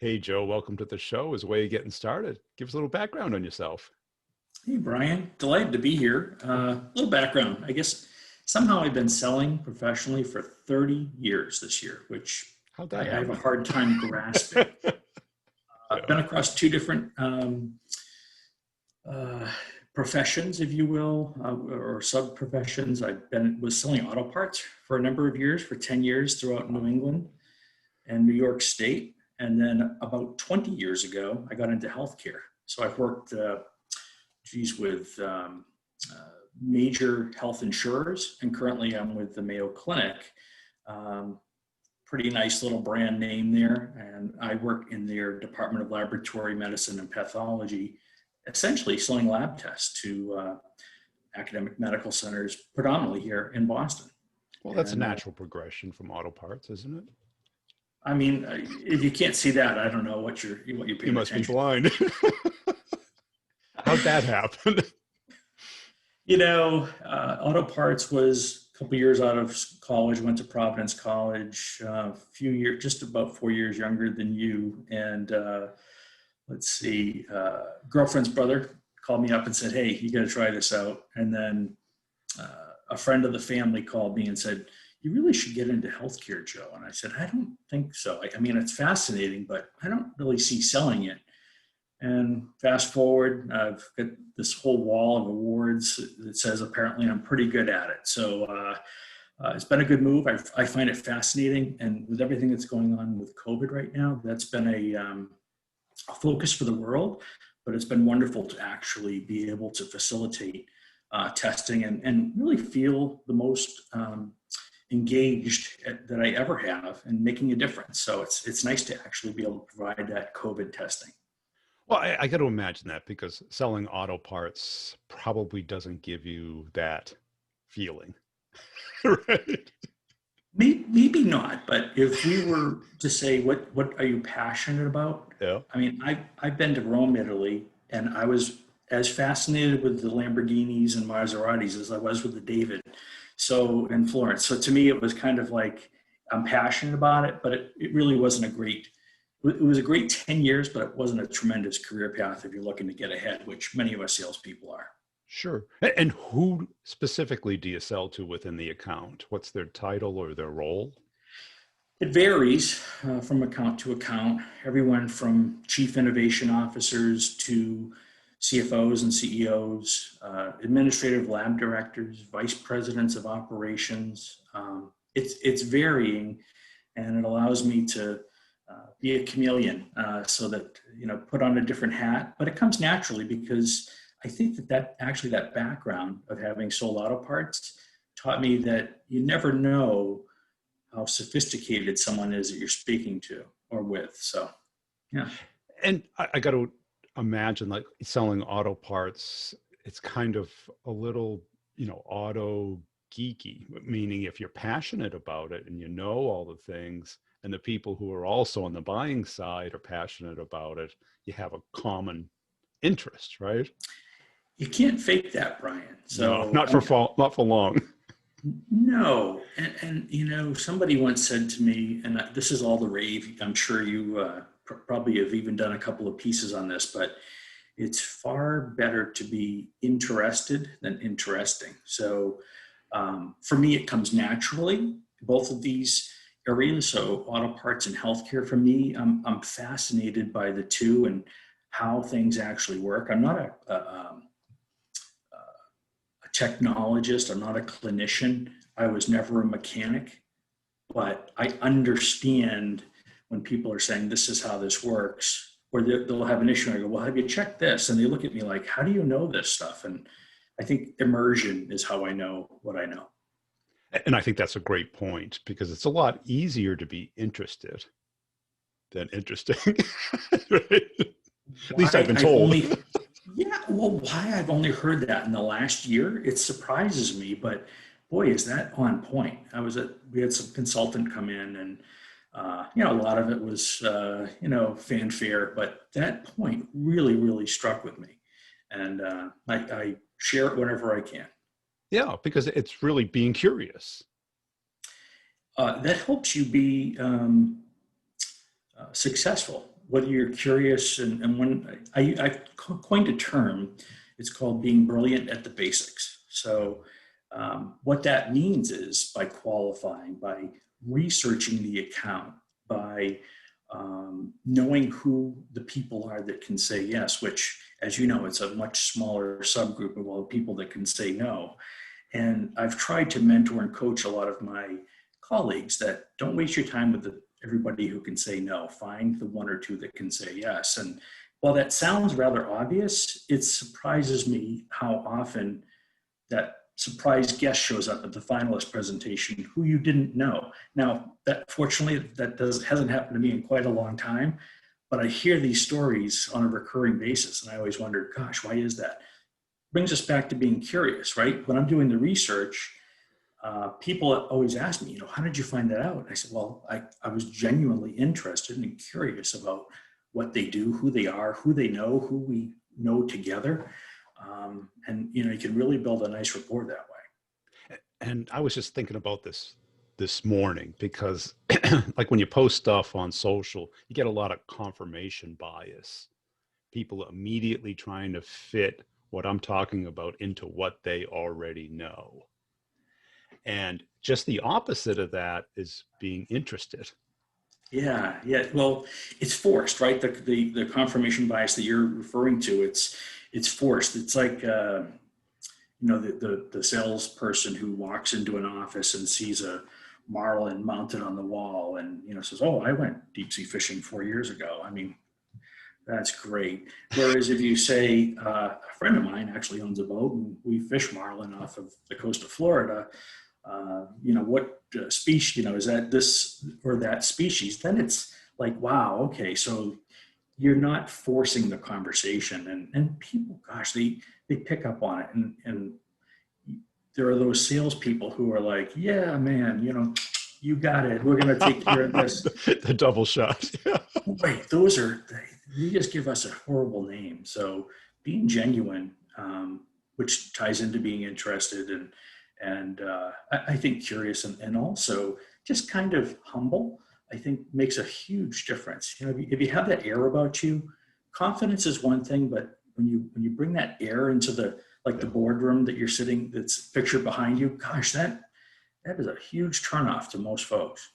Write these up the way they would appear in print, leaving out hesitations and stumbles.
Hey, Joe, welcome to the show. As a way of getting started, give us a little background on yourself. Hey, Brian. Delighted to be here. A little background. I guess somehow I've been selling professionally for 30 years this year, which How'd I that have a happen? hard time grasping. I've Yeah. been across two different uh, professions, if you will, or sub professions. Was selling auto parts for a number of years, for 10 years throughout New England and New York State. And then about 20 years ago, I got into healthcare. So I've worked with major health insurers, and currently I'm with the Mayo Clinic. Um, Pretty nice little brand name there, and I work in their Department of Laboratory Medicine and Pathology, essentially selling lab tests to academic medical centers, predominantly here in Boston. Well, that's a And natural progression from auto parts, isn't it? I mean, if you can't see that, I don't know what you're You paying must be attention. blind. How'd that happen? Auto parts was a couple years out of college, went to Providence College, a few years, just about 4 years younger than you. And let's see, girlfriend's brother called me up and said, "Hey, you got to try this out." And then a friend of the family called me and said, "You really should get into healthcare, Joe." And I said, "I don't think so. I mean, it's fascinating, but I don't really see selling it." And fast forward, I've got this whole wall of awards that says apparently I'm pretty good at it. So it's been a good move. I find it fascinating. And with everything that's going on with COVID right now, that's been a focus for the world. But it's been wonderful to actually be able to facilitate testing and really feel the most engaged that I ever have and making a difference. So it's nice to actually be able to provide that COVID testing. Well, I got to imagine that because selling auto parts probably doesn't give you that feeling, right? Maybe not, but if we were to say, what are you passionate about? Yeah. I mean, I've been to Rome, Italy, and I was as fascinated with the Lamborghinis and Maseratis as I was with the David. So in Florence. So to me, it was kind of like I'm passionate about it, but it really wasn't it was a great 10 years, but it wasn't a tremendous career path if you're looking to get ahead, which many of us salespeople are. Sure. And who specifically do you sell to within the account? What's their title or their role? It varies from account to account, everyone from chief innovation officers to CFOs and CEOs, administrative lab directors, vice presidents of operations. It's varying, and it allows me to be a chameleon, so that put on a different hat. But it comes naturally because I think that background of having sold auto parts taught me that you never know how sophisticated someone is that you're speaking to or with. So, yeah. And I got to imagine like selling auto parts, it's kind of a little, auto geeky, meaning if you're passionate about it and you know all the things, and the people who are also on the buying side are passionate about it, you have a common interest, right? You can't fake that, Brian. No, So, not for long. no. And somebody once said to me, and this is all the rave, I'm sure you probably have even done a couple of pieces on this, but it's far better to be interested than interesting. So for me, it comes naturally, both of these areas. So auto parts and healthcare, for me, I'm fascinated by the two and how things actually work. I'm not a technologist. I'm not a clinician. I was never a mechanic, but I understand when people are saying this is how this works, or they'll have an issue. And I go, "Well, have you checked this?" And they look at me like, "How do you know this stuff?" And I think immersion is how I know what I know. And I think that's a great point because it's a lot easier to be interested than interesting. Right? At least I've Why been I've told. only, yeah, well, why I've only heard that in the last year, it surprises me. But boy, is that on point. We had some consultant come in, and a lot of it was fanfare, but that point really, really struck with me, and I share it whenever I can. Yeah, because it's really being curious. That helps you be successful whether you're curious, and when I coined a term, it's called being brilliant at the basics. So what that means is by qualifying, by researching the account, by knowing who the people are that can say yes, which, as you know, it's a much smaller subgroup of all the people that can say no. And I've tried to mentor and coach a lot of my colleagues that don't waste your time with everybody who can say no. Find the one or two that can say yes. And while that sounds rather obvious, it surprises me how often that surprise guest shows up at the finalist presentation who you didn't know. Now, that fortunately, hasn't happened to me in quite a long time, but I hear these stories on a recurring basis, and I always wonder, gosh, why is that? Brings us back to being curious, right? When I'm doing the research, people always ask me, how did you find that out? And I said, well, I was genuinely interested and curious about what they do, who they are, who they know, who we know together. And you can really build a nice rapport that way. And I was just thinking about this morning because like when you post stuff on social, you get a lot of confirmation bias. People immediately trying to fit what I'm talking about into what they already know. And just the opposite of that is being interested. Yeah. Well, it's forced, right? The confirmation bias that you're referring to, it's forced. It's like the salesperson who walks into an office and sees a marlin mounted on the wall and says, "Oh, I went deep sea fishing 4 years ago." I mean, that's great. Whereas if you say, a friend of mine actually owns a boat and we fish marlin off of the coast of Florida, what species, is that this or that species, then it's like, wow, okay, so you're not forcing the conversation, and people, gosh, they pick up on it, and there are those salespeople who are like, yeah, man, you got it. We're going to take care of this. The double shot. Wait, you just give us a horrible name. So being genuine, which ties into being interested and I think curious and also just kind of humble, I think makes a huge difference. If you have that air about you, confidence is one thing, but when you bring that air into the boardroom that you're sitting, that's pictured behind you, gosh, that is a huge turnoff to most folks.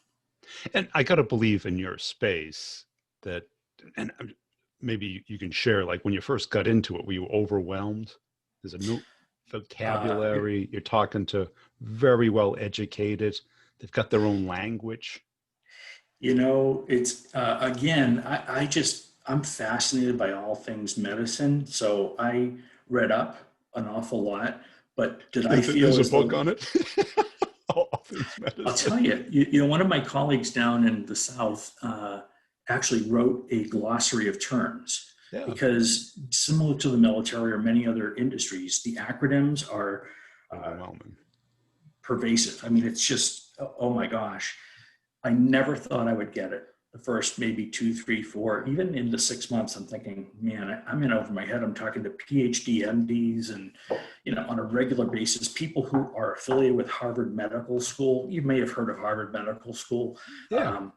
And I got to believe in your space that, and maybe you can share, like when you first got into it, were you overwhelmed? There's a new vocabulary. You're talking to very well educated. They've got their own language. It's again, I'm fascinated by all things medicine. So I read up an awful lot, but did I feel there's a book on it? All things medicine. I'll tell you, one of my colleagues down in the South actually wrote a glossary of terms. Yeah. Because similar to the military or many other industries, the acronyms are overwhelming, pervasive. I mean, it's just, oh my gosh. I never thought I would get it. The first maybe 2, 3, 4, even in the 6 months, I'm thinking, man, I'm in over my head. I'm talking to PhD MDs and, on a regular basis, people who are affiliated with Harvard Medical School. You may have heard of Harvard Medical School. Yeah.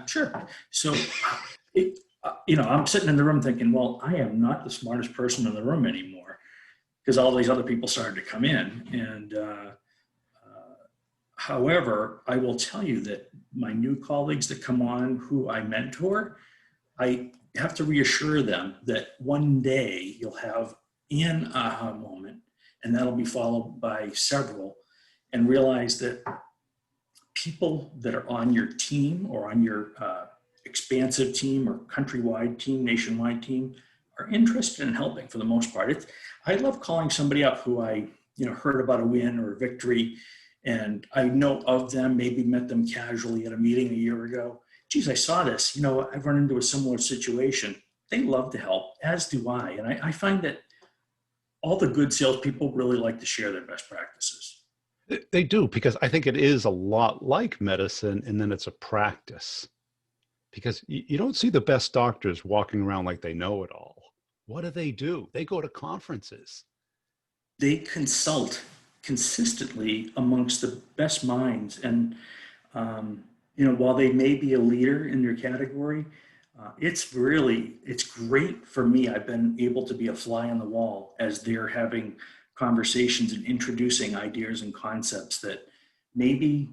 Sure. So, I'm sitting in the room thinking, well, I am not the smartest person in the room anymore because all these other people started to come in. And however, I will tell you that my new colleagues that come on who I mentor, I have to reassure them that one day you'll have an aha moment, and that'll be followed by several, and realize that people that are on your team or on your expansive team or countrywide team, nationwide team, are interested in helping for the most part. I love calling somebody up who I heard about a win or a victory, and I know of them, maybe met them casually at a meeting a year ago. Geez, I saw this. I've run into a similar situation. They love to help, as do I. And I find that all the good salespeople really like to share their best practices. They do, because I think it is a lot like medicine, and then it's a practice. Because you don't see the best doctors walking around like they know it all. What do? They go to conferences. They consult consistently amongst the best minds. And, while they may be a leader in their category, It's great for me. I've been able to be a fly on the wall as they're having conversations and introducing ideas and concepts that maybe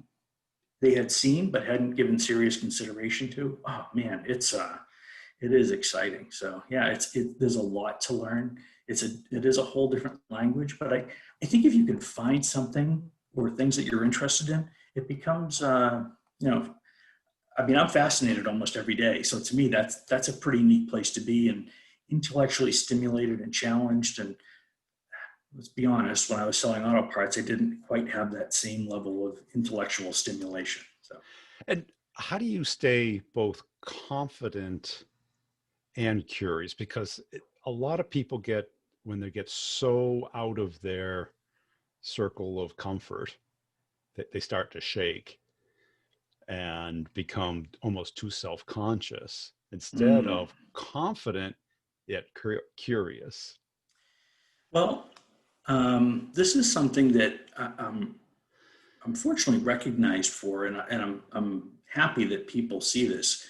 they had seen but hadn't given serious consideration to. Oh man, it is exciting. So yeah, there's a lot to learn. It is a whole different language, but I think if you can find something or things that you're interested in, it becomes you know, I mean, I'm fascinated almost every day. So to me, that's a pretty neat place to be, and intellectually stimulated and challenged. And let's be honest, when I was selling auto parts, I didn't quite have that same level of intellectual stimulation. So And how do you stay both confident and curious? Because a lot of people when they get so out of their circle of comfort that they start to shake and become almost too self-conscious instead mm. of confident yet curious. Well, this is something that I'm fortunately recognized for, and I'm happy that people see this.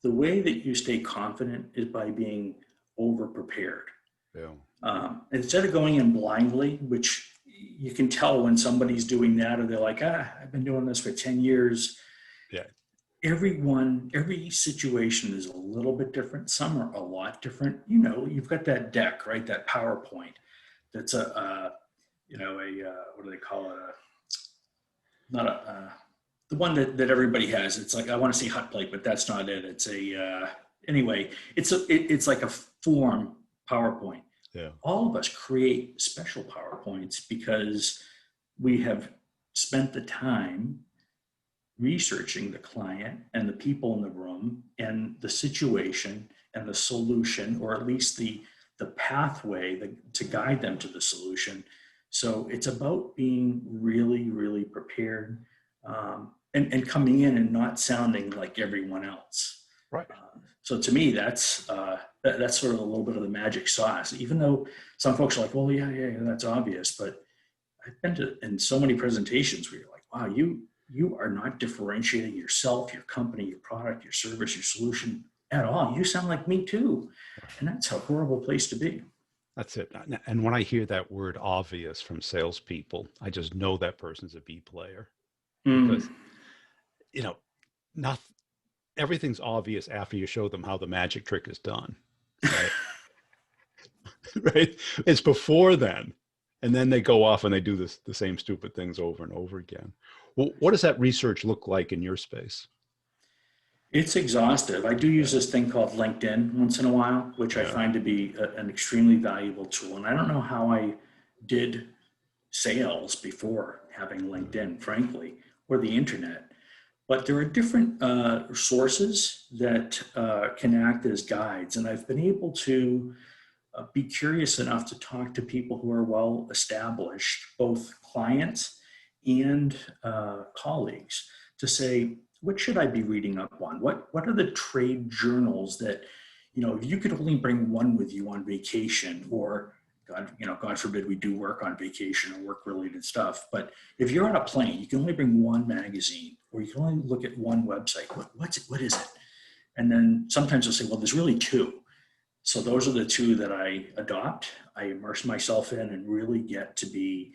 The way that you stay confident is by being over prepared. Yeah. Instead of going in blindly, which you can tell when somebody's doing that, or they're like, I've been doing this for 10 years. Yeah. Every situation is a little bit different. Some are a lot different. You know, you've got that deck, right? That PowerPoint. That's what do they call it? Not a, the one that everybody has. It's like, I want to say hot plate, but that's not it. It's anyway, it's like a form PowerPoint. Yeah. All of us create special PowerPoints because we have spent the time researching the client and the people in the room and the situation and the solution, or at least the pathway to guide them to the solution. So it's about being really, really prepared, and coming in and not sounding like everyone else. Right. So to me, that's sort of a little bit of the magic sauce. Even though some folks are like, "Well, yeah, that's obvious," but I've been to in so many presentations where you're like, "Wow, you are not differentiating yourself, your company, your product, your service, your solution at all. You sound like me too," and that's a horrible place to be. That's it. And when I hear that word obvious from salespeople, I just know that person's a B player Mm. because, you know, not everything's obvious after you show them how the magic trick is done. Right. Right. It's before then. And then they go off and they do the same stupid things over and over again. Well, what does that research look like in your space? It's exhaustive. I do use this thing called LinkedIn once in a while, which I Yeah. find to be an extremely valuable tool. And I don't know how I did sales before having LinkedIn, frankly, or the internet. But there are different sources that can act as guides. And I've been able to be curious enough to talk to people who are well established, both clients and colleagues, to say, what should I be reading up on? What are the trade journals that, if you could only bring one with you on vacation, or God forbid we do work on vacation or work related stuff. But if you're on a plane, you can only bring one magazine, or you can only look at one website. What is it? And then sometimes they'll say, well, there's really two. So those are the two that I adopt. I immerse myself in and really get to be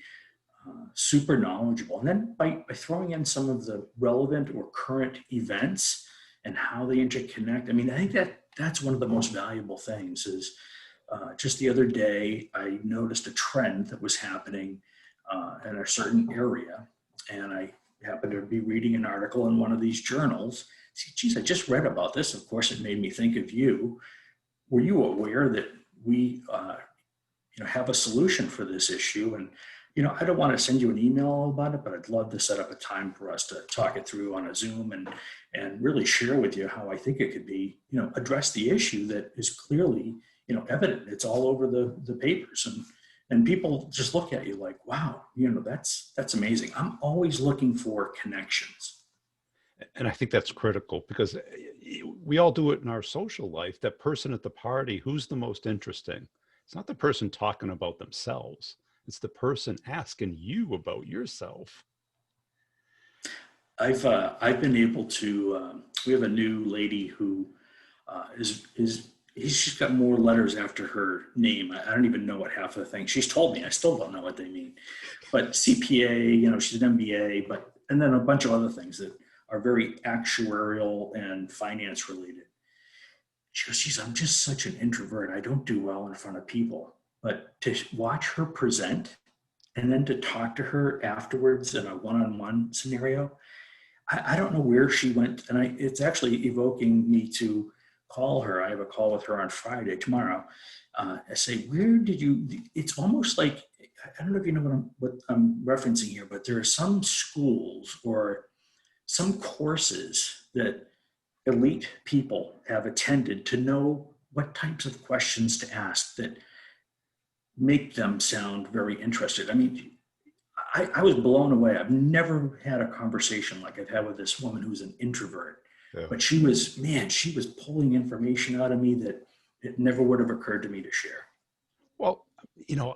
super knowledgeable. And then by throwing in some of the relevant or current events and how they interconnect, I mean, I think that's one of the most valuable things is just the other day, I noticed a trend that was happening in a certain area. And I happened to be reading an article in one of these journals. See, geez, I just read about this. Of course, it made me think of you. Were you aware that we have a solution for this issue? And I don't want to send you an email about it, but I'd love to set up a time for us to talk it through on a Zoom and really share with you how I think it could be, address the issue that is clearly, evident. It's all over the papers, and people just look at you like, wow, that's amazing. I'm always looking for connections. And I think that's critical because we all do it in our social life. That person at the party, who's the most interesting? It's not the person talking about themselves. It's the person asking you about yourself. I've been able to. We have a new lady who she's got more letters after her name. I don't even know what half of the things she's told me. I still don't know what they mean. But CPA, she's an MBA, and then a bunch of other things that are very actuarial and finance related. She goes, geez, I'm just such an introvert. I don't do well in front of people. But to watch her present and then to talk to her afterwards in a one-on-one scenario, I don't know where she went. And it's actually evoking me to call her. I have a call with her on Friday, tomorrow. I say, where did you, it's almost like, I don't know if you know what I'm referencing here, but there are some schools or some courses that elite people have attended to know what types of questions to ask that make them sound very interested. I mean, I was blown away. I've never had a conversation like I've had with this woman who's an introvert, but she was pulling information out of me that it never would have occurred to me to share. Well,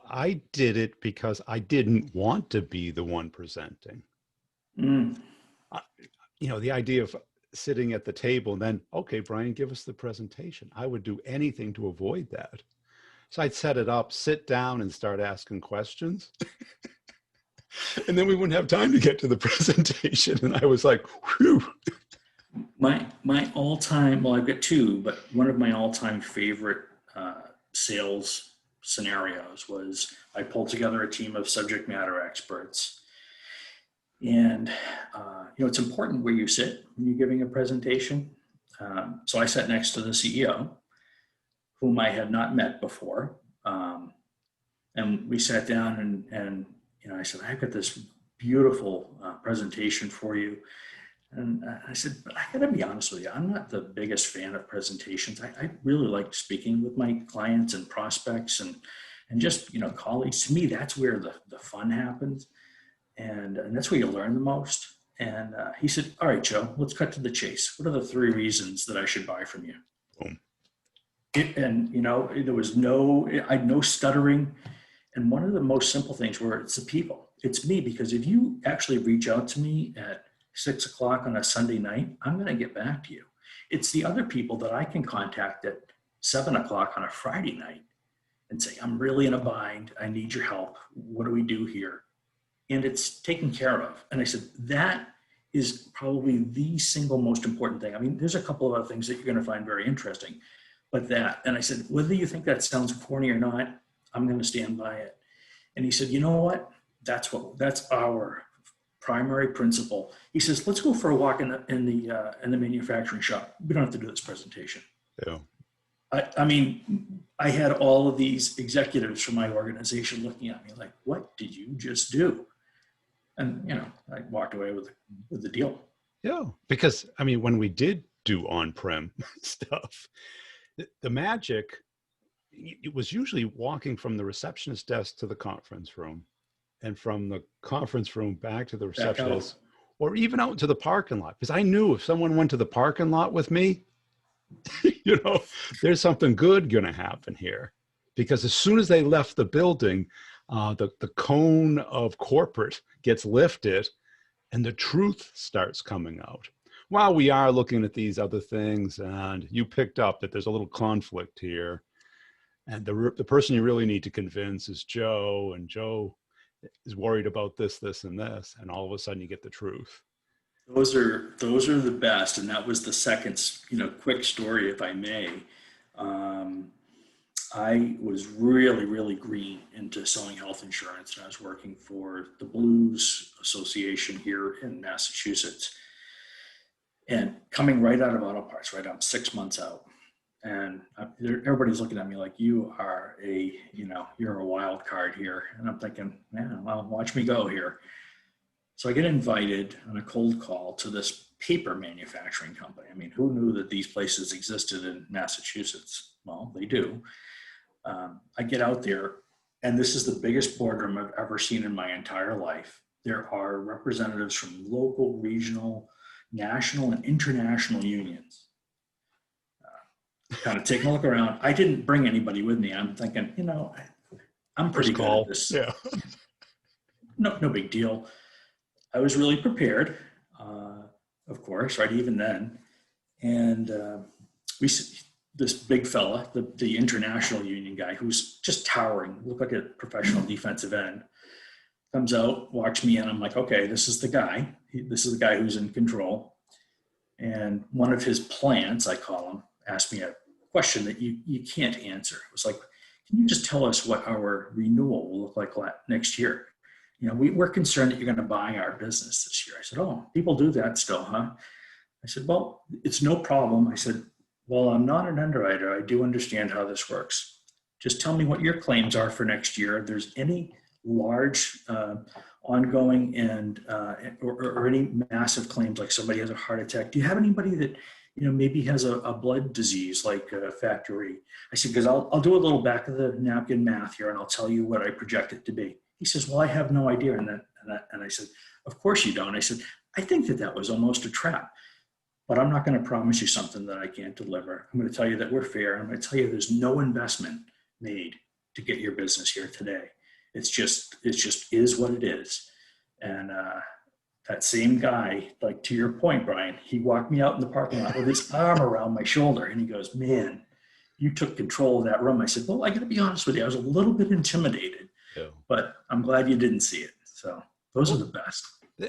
I did it because I didn't want to be the one presenting. The idea of sitting at the table and then, okay, Brian, give us the presentation. I would do anything to avoid that. So I'd set it up, sit down and start asking questions. And then we wouldn't have time to get to the presentation. And I was like, whew. My all-time, well, I've got two, but one of my all-time favorite sales scenarios was I pulled together a team of subject matter experts. And, it's important where you sit when you're giving a presentation. So I sat next to the CEO, whom I had not met before. And we sat down and I said, I've got this beautiful presentation for you. And I said, but I got to be honest with you, I'm not the biggest fan of presentations. I really like speaking with my clients and prospects and just, colleagues. To me, that's where the fun happens. And that's where you learn the most. And he said, all right, Joe, let's cut to the chase. What are the 3 reasons that I should buy from you? Boom. There was no stuttering. And one of the most simple things were it's the people. It's me, because if you actually reach out to me at 6 o'clock on a Sunday night, I'm going to get back to you. It's the other people that I can contact at 7 o'clock on a Friday night and say, I'm really in a bind. I need your help. What do we do here? And it's taken care of. And I said, that is probably the single most important thing. I mean, there's a couple of other things that you're going to find very interesting, but that, and I said, whether you think that sounds corny or not, I'm going to stand by it. And he said, you know what? That's our primary principle. He says, let's go for a walk in the manufacturing shop. We don't have to do this presentation. Yeah. I mean, I had all of these executives from my organization looking at me like, what did you just do? And, I walked away with the deal. Yeah. Because, when we did do on-prem stuff, the magic, it was usually walking from the receptionist desk to the conference room and from the conference room back to the receptionist or even out to the parking lot. Because I knew if someone went to the parking lot with me, there's something good going to happen here. Because as soon as they left the building, the cone of corporate gets lifted and the truth starts coming out. While we are looking at these other things, and you picked up that there's a little conflict here, and the person you really need to convince is Joe, and Joe is worried about this, and this, and all of a sudden you get the truth. Those are the best. And that was the second, quick story, if I may. I was really, really green into selling health insurance, and I was working for the Blues Association here in Massachusetts. And coming right out of auto parts, right? I'm 6 months out. And everybody's looking at me like, you're a wild card here. And I'm thinking, man, well, watch me go here. So I get invited on a cold call to this paper manufacturing company. I mean, who knew that these places existed in Massachusetts? Well, they do. I get out there, and this is the biggest boardroom I've ever seen in my entire life. There are representatives from local, regional, national, and international unions. Kind of taking a look around. I didn't bring anybody with me. I'm thinking, I'm pretty good at this. Yeah. No big deal. I was really prepared, of course, right, even then. And this big fella, the international union guy, who's just towering, looked like a professional defensive end, comes out, walks me in. I'm like, okay, this is the guy. This is the guy who's in control. And one of his plants, I call him, asked me a question that you can't answer. It was like, can you just tell us what our renewal will look like next year? We're concerned that you're going to buy our business this year. I said, oh, people do that still, huh? I said, well, it's no problem. I said, well, I'm not an underwriter. I do understand how this works. Just tell me what your claims are for next year. If there's any large ongoing and or any massive claims, like somebody has a heart attack, do you have anybody that maybe has a blood disease like a factory? I said, because I'll do a little back of the napkin math here, and I'll tell you what I project it to be. He says, well, I have no idea. And I said, of course you don't. I said, I think that was almost a trap. But I'm not going to promise you something that I can't deliver. I'm going to tell you that we're fair. I'm going to tell you there's no investment made to get your business here today. It's just is what it is. And that same guy, like to your point, Brian, he walked me out in the parking lot with his arm around my shoulder, and he goes, man, you took control of that room. I said, well, I got to be honest with you. I was a little bit intimidated, but I'm glad you didn't see it. So those are the best.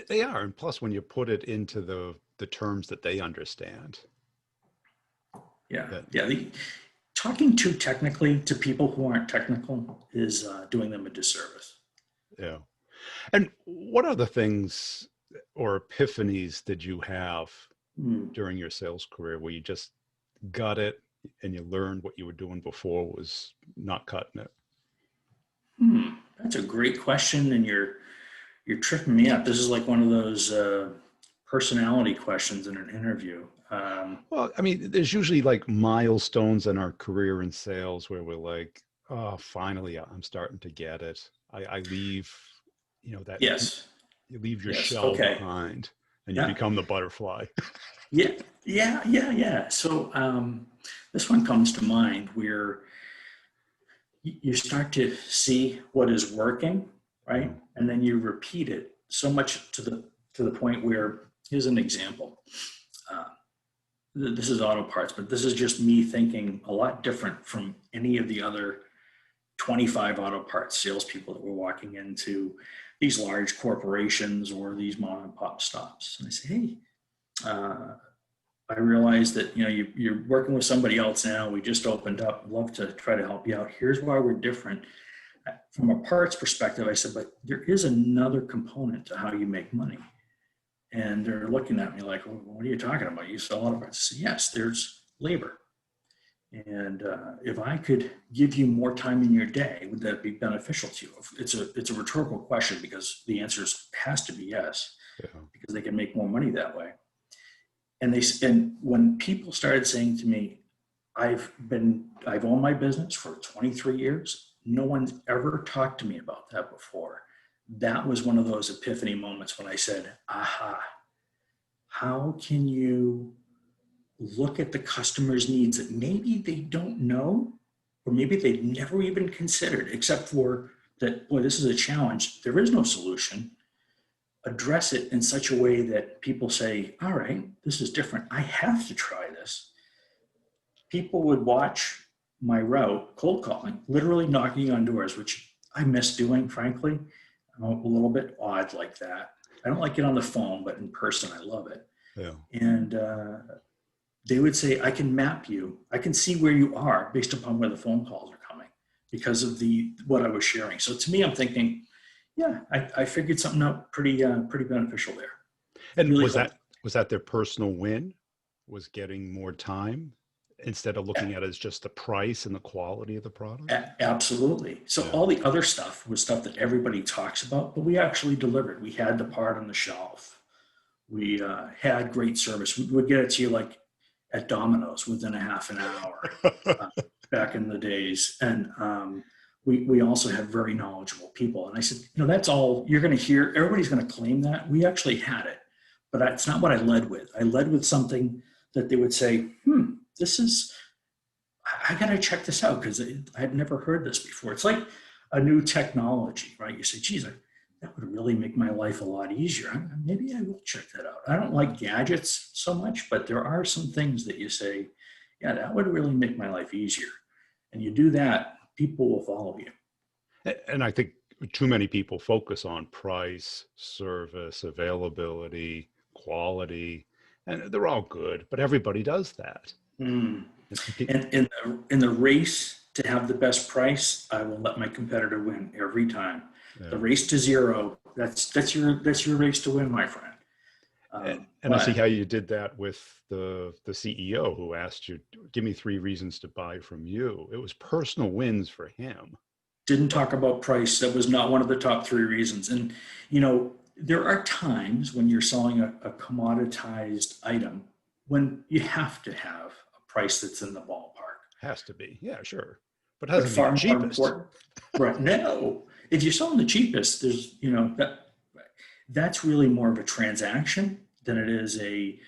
They are. And plus, when you put it into the terms that they understand. Yeah. Talking too technically to people who aren't technical is doing them a disservice. Yeah. And what other things or epiphanies did you have during your sales career where you just got it and you learned what you were doing before was not cutting it? That's a great question, and you're tripping me up. This is like one of those personality questions in an interview. Well, I mean, there's usually like milestones in our career in sales where we're like, oh, finally, I'm starting to get it. I leave, that. Yes. You leave your shell behind and you become the butterfly. Yeah. So this one comes to mind where you start to see what is working, right? And then you repeat it so much to the point where, here's an example. This is auto parts, but this is just me thinking a lot different from any of the other 25 auto parts salespeople that were walking into these large corporations or these mom and pop stops. And I say, hey, I realize that you're working with somebody else now. We just opened up. I'd love to try to help you out. Here's why we're different. From a parts perspective, I said, but there is another component to how you make money. And they're looking at me like, well, what are you talking about? You sell auto parts. I said, yes, there's labor. And if I could give you more time in your day, would that be beneficial to you? It's a rhetorical question because the answer has to be yes, because they can make more money that way. And when people started saying to me, I've owned my business for 23 years. No one's ever talked to me about that before. That was one of those epiphany moments when I said, aha, how can you look at the customer's needs that maybe they don't know, or maybe they've never even considered, except for that, boy, this is a challenge. There is no solution. Address it in such a way that people say, all right, this is different. I have to try this. People would watch my route, cold calling, literally knocking on doors, which I miss doing, frankly. I'm a little bit odd like that. I don't like it on the phone, but in person, I love it. Yeah. And they would say, I can map you. I can see where you are based upon where the phone calls are coming because of what I was sharing. So to me, I'm thinking, yeah, I figured something out pretty beneficial there. And really was that their personal win? Was getting more time instead of looking at it as just the price and the quality of the product? Absolutely. So all the other stuff was stuff that everybody talks about, but we actually delivered. We had the part on the shelf. We had great service. We would get it to you like at Domino's within a half an hour back in the days. And we also had very knowledgeable people. And I said, that's all you're going to hear. Everybody's going to claim that. We actually had it, but it's not what I led with. I led with something that they would say, I got to check this out because I had never heard this before. It's like a new technology, right? You say, geez, that would really make my life a lot easier. Maybe I will check that out. I don't like gadgets so much, but there are some things that you say, yeah, that would really make my life easier. And you do that, people will follow you. And I think too many people focus on price, service, availability, quality, and they're all good, but everybody does that. Mm. And And in the race to have the best price, I will let my competitor win every time. The yeah. race to zero, that's your race to win, my friend. And I see But how you did that with the CEO who asked you, give me 3 reasons to buy from you. It was personal wins for him. didn't talk about price. That was not one of the top three reasons. And there are times when you're selling a commoditized item when you have to have a price that's in the ballpark. Has to be. Yeah, sure. But it But hasn't be the far more cheapest. important, right? No, if you're selling the cheapest, there's that's really more of a transaction than it is a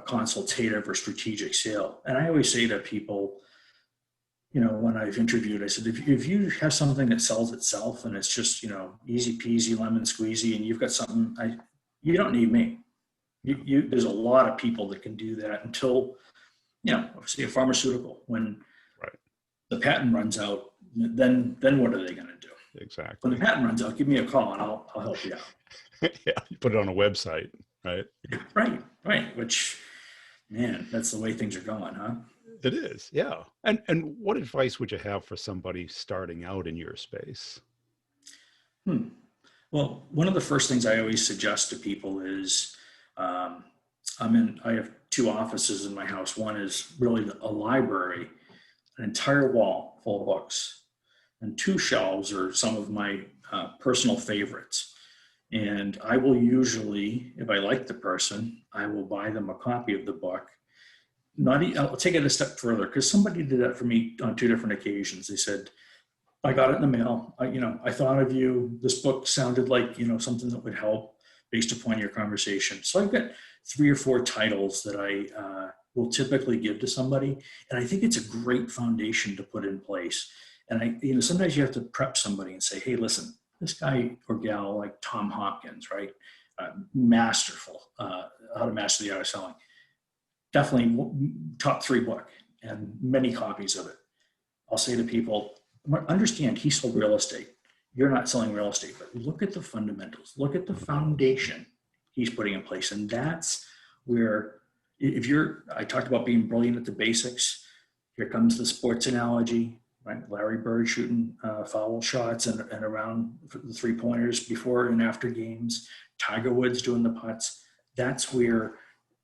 consultative or strategic sale. And I always say to people, when I've interviewed, I said, if you have something that sells itself and it's just, easy peasy lemon squeezy, and you've got something, you don't need me. There's a lot of people that can do that until, say a pharmaceutical, when Right. the patent runs out, then what are they going to do? When the Exactly. patent runs out, give me a call and I'll help you out. Yeah, you put it on a website, right? Right. Which, man, that's the way things are going, huh? It is, yeah. And what advice would you have for somebody starting out in your space? Hmm. Well, one of the first things I always suggest to people is, um, I have two offices in my house. One is really a library, an entire wall full of books, and two shelves are some of my personal favorites. And I will usually, if I like the person, I will buy them a copy of the book. I'll take it a step further, because somebody did that for me on two different occasions. They said, I got it in the mail. I thought of you. This book sounded like, something that would help based upon your conversation. So I've got 3 or 4 titles that I will typically give to somebody. And I think it's a great foundation to put in place. And sometimes you have to prep somebody and say, hey, listen, this guy or gal, like Tom Hopkins, right? Masterful, How to Master the Art of Selling. Definitely top 3 book and many copies of it. I'll say to people, understand he sold real estate. You're not selling real estate, but look at the fundamentals. Look at the foundation he's putting in place. And that's where, I talked about being brilliant at the basics. Here comes the sports analogy, right? Larry Bird shooting foul shots and around the 3-pointers before and after games. Tiger Woods doing the putts. That's where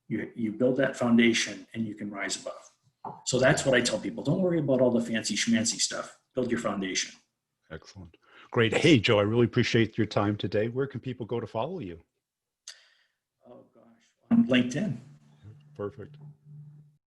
you build that foundation and you can rise above. So that's what I tell people. Don't worry about all the fancy schmancy stuff. Build your foundation. Excellent. Great. Hey, Joe, I really appreciate your time today. Where can people go to follow you? Oh, gosh. On LinkedIn. Perfect.